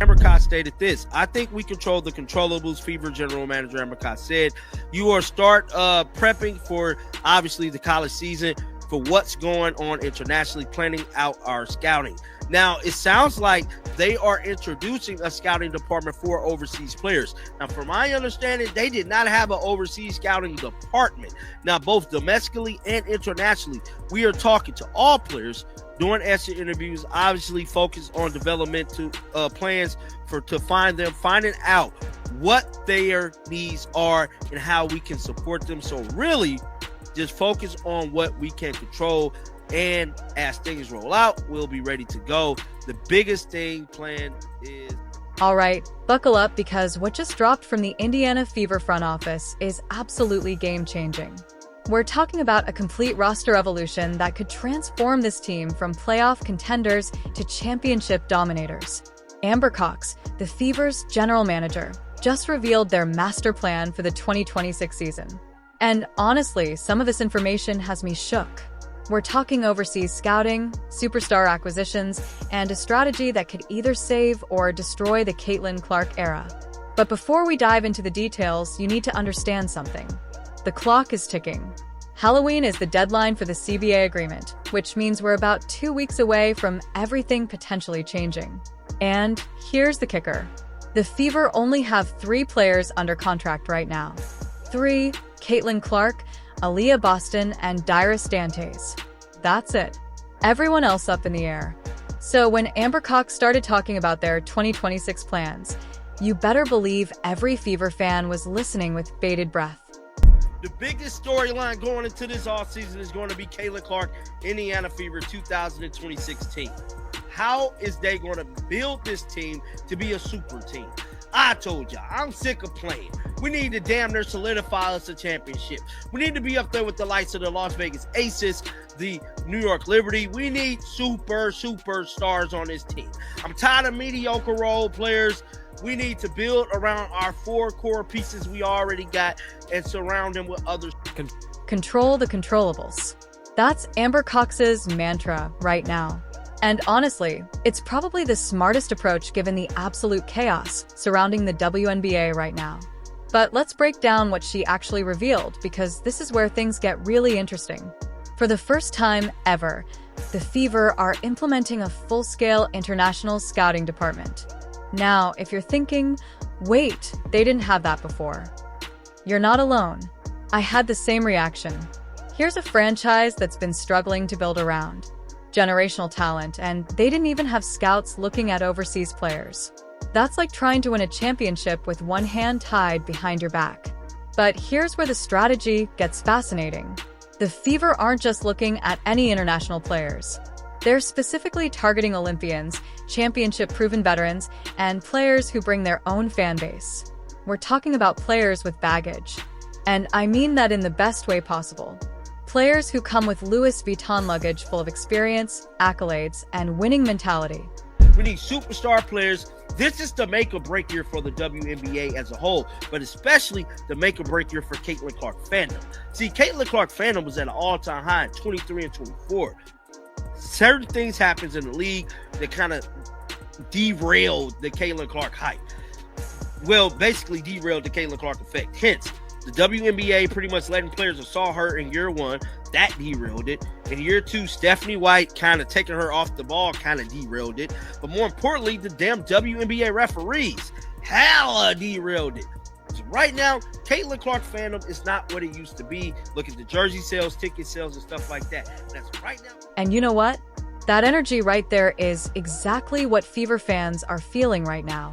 Amber Cox stated this: "I think we control the controllables." Fever general manager Amber Cox said, "You are start prepping for obviously the college season, for what's going on internationally, planning out our scouting." Now, it sounds like they are introducing a scouting department for overseas players. Now, from my understanding, they did not have an overseas scouting department. Now, both domestically and internationally, we are talking to all players, doing exit interviews, obviously focus on developmental plans to finding out what their needs are and how we can support them. So really, just focus on what we can control, and as things roll out, we'll be ready to go. The biggest thing planned is... All right, buckle up, because what just dropped from the Indiana Fever front office is absolutely game-changing. We're talking about a complete roster evolution that could transform this team from playoff contenders to championship dominators. Amber Cox, the Fever's general manager, just revealed their master plan for the 2026 season. And honestly, some of this information has me shook. We're talking overseas scouting, superstar acquisitions, and a strategy that could either save or destroy the Caitlin Clark era. But before we dive into the details, you need to understand something. The clock is ticking. Halloween is the deadline for the CBA agreement, which means we're about 2 weeks away from everything potentially changing. And here's the kicker. The Fever only have 3 players under contract right now. 3, Caitlin Clark, Aaliyah Boston, and Dyrus Dantes. That's it. Everyone else up in the air. So when Amber Cox started talking about their 2026 plans, you better believe every Fever fan was listening with bated breath. The biggest storyline going into this offseason is going to be Caitlin Clark, Indiana Fever 2026 team. How is they going to build this team to be a super team? I told y'all, I'm sick of playing. We need to damn near solidify us a championship. We need to be up there with the likes of the Las Vegas Aces, the New York Liberty. We need superstars on this team. I'm tired of mediocre role players. We need to build around our 4 core pieces we already got and surround them with others. Control the controllables. That's Amber Cox's mantra right now. And honestly, it's probably the smartest approach given the absolute chaos surrounding the WNBA right now. But let's break down what she actually revealed, because this is where things get really interesting. For the first time ever, the Fever are implementing a full-scale international scouting department. Now, if you're thinking, wait, they didn't have that before. You're not alone. I had the same reaction. Here's a franchise that's been struggling to build around generational talent, and they didn't even have scouts looking at overseas players. That's like trying to win a championship with one hand tied behind your back. But here's where the strategy gets fascinating. The Fever aren't just looking at any international players. They're specifically targeting Olympians, championship-proven veterans, and players who bring their own fan base. We're talking about players with baggage. And I mean that in the best way possible. Players who come with Louis Vuitton luggage full of experience, accolades, and winning mentality. We need superstar players. This is the make or break year for the WNBA as a whole, but especially the make or break year for Caitlin Clark fandom. See, Caitlin Clark fandom was at an all-time high in 23 and 24. Certain things happens in the league that kind of derailed the Caitlin Clark hype. Well, basically derailed the Caitlin Clark effect. Hence, the WNBA pretty much letting players that saw her in year 1, that derailed it. In year 2, Stephanie White kind of taking her off the ball kind of derailed it. But more importantly, the damn WNBA referees hella derailed it. So right now, Caitlin Clark fandom is not what it used to be. Look at the jersey sales, ticket sales, and stuff like that. That's right now. And you know what? That energy right there is exactly what Fever fans are feeling right now.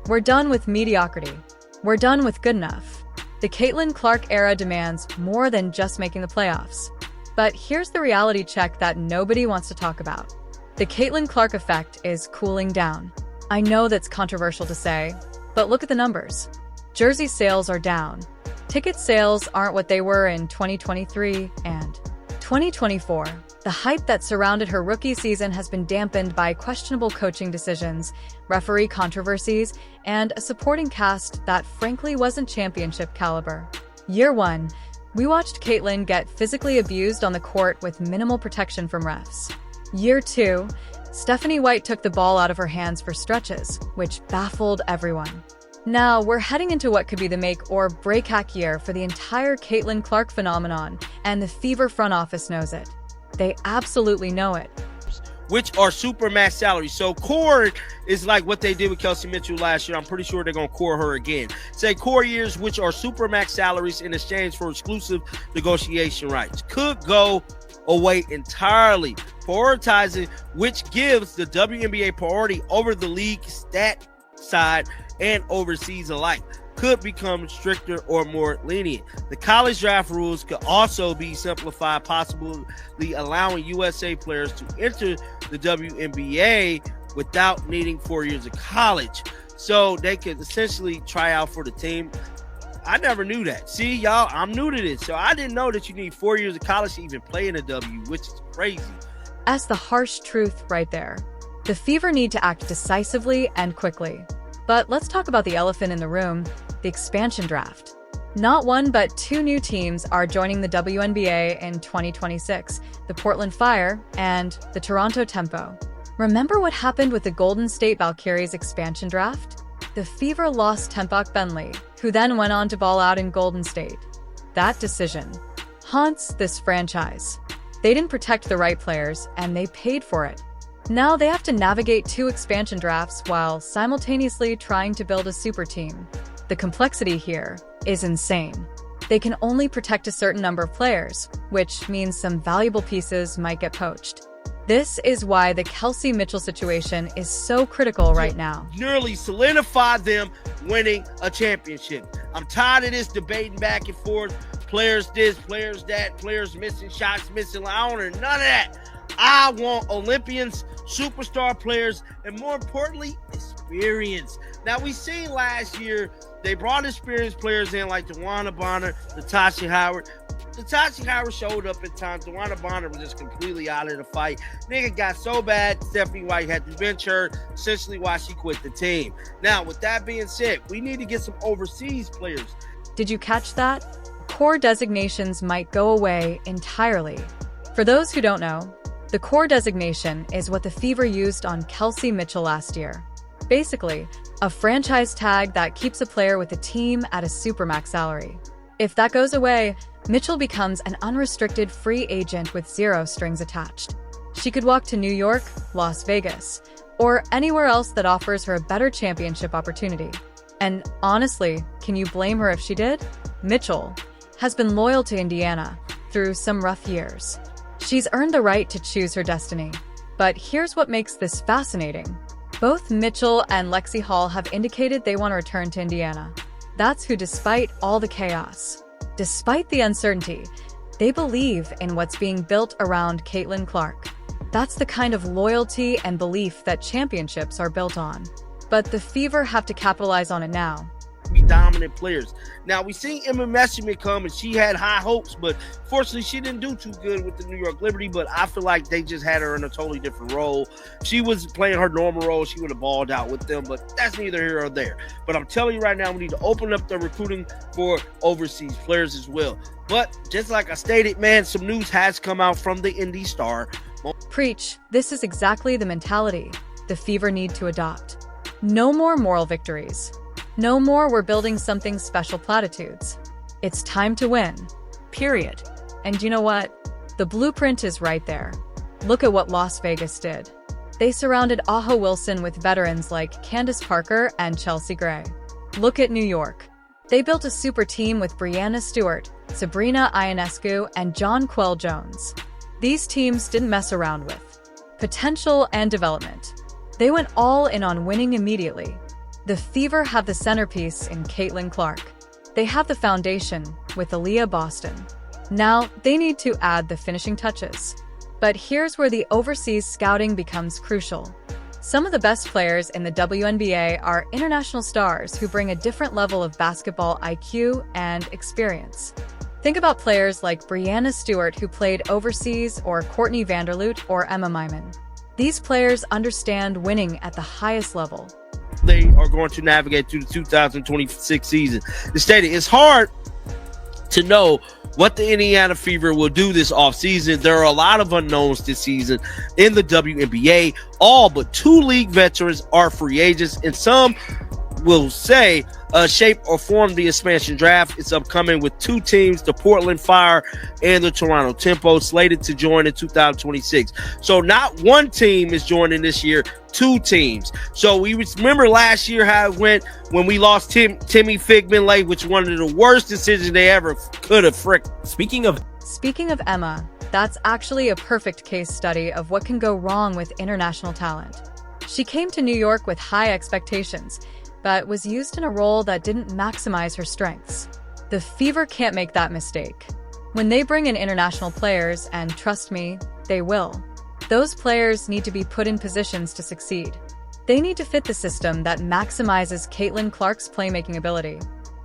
We're done with mediocrity. We're done with good enough. The Caitlin Clark era demands more than just making the playoffs. But here's the reality check that nobody wants to talk about. The Caitlin Clark effect is cooling down. I know that's controversial to say, but look at the numbers. Jersey sales are down. Ticket sales aren't what they were in 2023 and 2024. The hype that surrounded her rookie season has been dampened by questionable coaching decisions, referee controversies, and a supporting cast that frankly wasn't championship caliber. Year 1, we watched Caitlin get physically abused on the court with minimal protection from refs. Year 2, Stephanie White took the ball out of her hands for stretches, which baffled everyone. Now, we're heading into what could be the make or break hack year for the entire Caitlin Clark phenomenon, and the Fever front office knows it. They absolutely know it. Which are super max salaries. So core is like what they did with Kelsey Mitchell last year. I'm pretty sure they're going to core her again. Say core years, which are super max salaries in exchange for exclusive negotiation rights, could go away entirely, prioritizing which gives the WNBA priority over the league stat side and overseas alike. Could become stricter or more lenient. The college draft rules could also be simplified, possibly allowing USA players to enter the WNBA without needing 4 years of college. So they could essentially try out for the team. I never knew that. See, y'all, I'm new to this. So I didn't know that you need 4 years of college to even play in the W, which is crazy. That's the harsh truth right there. The Fever need to act decisively and quickly. But let's talk about the elephant in the room, the expansion draft. Not one, but two new teams are joining the WNBA in 2026, the Portland Fire and the Toronto Tempo. Remember what happened with the Golden State Valkyries expansion draft? The Fever lost Tempok Bentley, who then went on to ball out in Golden State. That decision haunts this franchise. They didn't protect the right players, and they paid for it. Now they have to navigate two expansion drafts while simultaneously trying to build a super team. The complexity here is insane. They can only protect a certain number of players, which means some valuable pieces might get poached. This is why the Kelsey Mitchell situation is so critical right now. Nearly solidified them winning a championship. I'm tired of this debating back and forth. Players this, players that, players missing shots, missing. I don't want none of that. I want Olympians, superstar players, and more importantly, experience. Now, we seen last year, they brought experienced players in like DeWanna Bonner, Natasha Howard. Natasha Howard showed up at times. DeWanna Bonner was just completely out of the fight. Nigga got so bad, Stephanie White had to bench her, essentially why she quit the team. Now, with that being said, we need to get some overseas players. Did you catch that? Core designations might go away entirely. For those who don't know, the core designation is what the Fever used on Kelsey Mitchell last year. Basically, a franchise tag that keeps a player with the team at a supermax salary. If that goes away, Mitchell becomes an unrestricted free agent with zero strings attached. She could walk to New York, Las Vegas, or anywhere else that offers her a better championship opportunity. And honestly, can you blame her if she did? Mitchell has been loyal to Indiana through some rough years. She's earned the right to choose her destiny. But here's what makes this fascinating. Both Mitchell and Lexi Hall have indicated they want to return to Indiana. That's who, despite all the chaos, despite the uncertainty, they believe in what's being built around Caitlin Clark. That's the kind of loyalty and belief that championships are built on. But the Fever have to capitalize on it now. Be dominant players. Now, we seen Emma Messerschmidt come and she had high hopes, but fortunately she didn't do too good with the New York Liberty, but I feel like they just had her in a totally different role. If she was playing her normal role, she would have balled out with them, but that's neither here or there. But I'm telling you right now, we need to open up the recruiting for overseas players as well. But just like I stated, man, some news has come out from the Indy Star. Preach. This is exactly the mentality the Fever need to adopt. No more moral victories. No more we're building something special platitudes. It's time to win. Period. And you know what? The blueprint is right there. Look at what Las Vegas did. They surrounded Aho Wilson with veterans like Candace Parker and Chelsea Gray. Look at New York. They built a super team with Brianna Stewart, Sabrina Ionescu, and John Quell Jones. These teams didn't mess around with potential and development. They went all in on winning immediately. The Fever have the centerpiece in Caitlin Clark. They have the foundation with Aaliyah Boston. Now, they need to add the finishing touches. But here's where the overseas scouting becomes crucial. Some of the best players in the WNBA are international stars who bring a different level of basketball IQ and experience. Think about players like Brianna Stewart, who played overseas, or Courtney Vanderloot or Emma Myman. These players understand winning at the highest level. They are going to navigate through the 2026 season. The stadium, it's hard to know what the Indiana Fever will do this offseason. There are a lot of unknowns this season in the WNBA. All but 2 league veterans are free agents, and some will say shape or form the expansion draft. It's upcoming with 2 teams, the Portland Fire and the Toronto Tempo, slated to join in 2026. So not 1 team is joining this year, 2 teams. So we remember last year how it went when we lost Timmy Figman late, which was one of the worst decisions they ever could have fricked. Speaking of Emma, that's actually a perfect case study of what can go wrong with international talent. She came to New York with high expectations, but was used in a role that didn't maximize her strengths. The Fever can't make that mistake. When they bring in international players, and trust me, they will, those players need to be put in positions to succeed. They need to fit the system that maximizes Caitlin Clark's playmaking ability.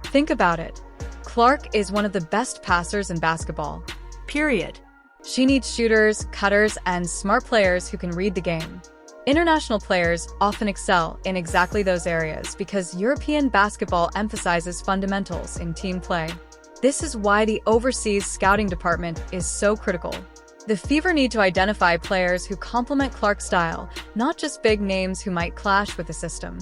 Think about it. Clark is one of the best passers in basketball. Period. She needs shooters, cutters, and smart players who can read the game. International players often excel in exactly those areas because European basketball emphasizes fundamentals in team play. This is why the overseas scouting department is so critical. The Fever need to identify players who complement Clark's style, not just big names who might clash with the system.